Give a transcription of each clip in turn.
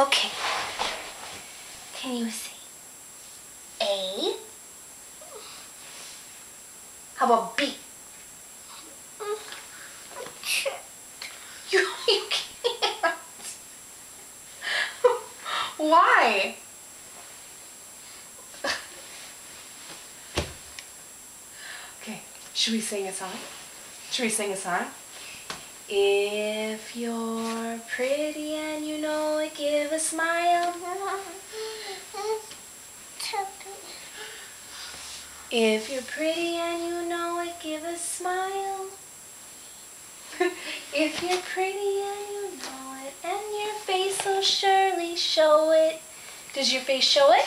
Okay. Can you say A? How about B? You can't. Why? Okay, should we sing a song? Should we sing a song? If you're pretty and you know it, give a smile. If you're pretty and you know it, give a smile. If you're pretty and you know it, and your face will surely show it. Does your face show it?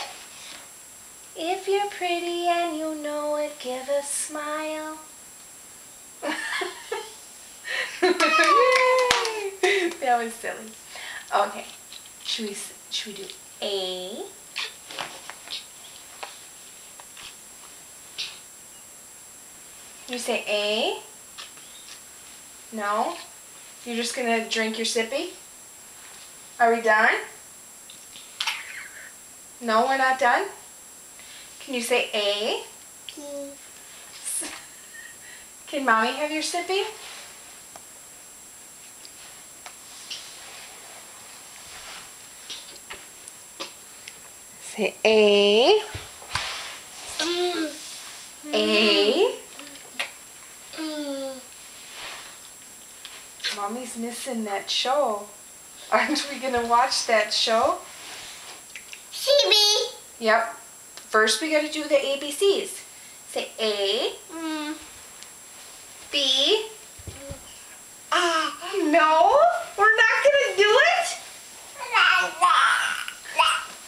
If you're pretty and you know it, give a smile. That was silly. Okay, should we do A? You say A? No? You're just gonna drink your sippy? Are we done? No, we're not done? Can you say A? Can Mommy have your sippy? Say A. A. Mommy's missing that show. Aren't we gonna watch that show? CB. Yep. First we gotta do the ABCs. Say A. B. No, we're not gonna do it.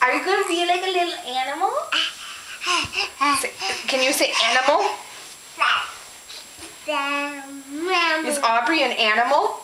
Are you gonna be like a little animal? Can you say animal? Is Aubrey an animal?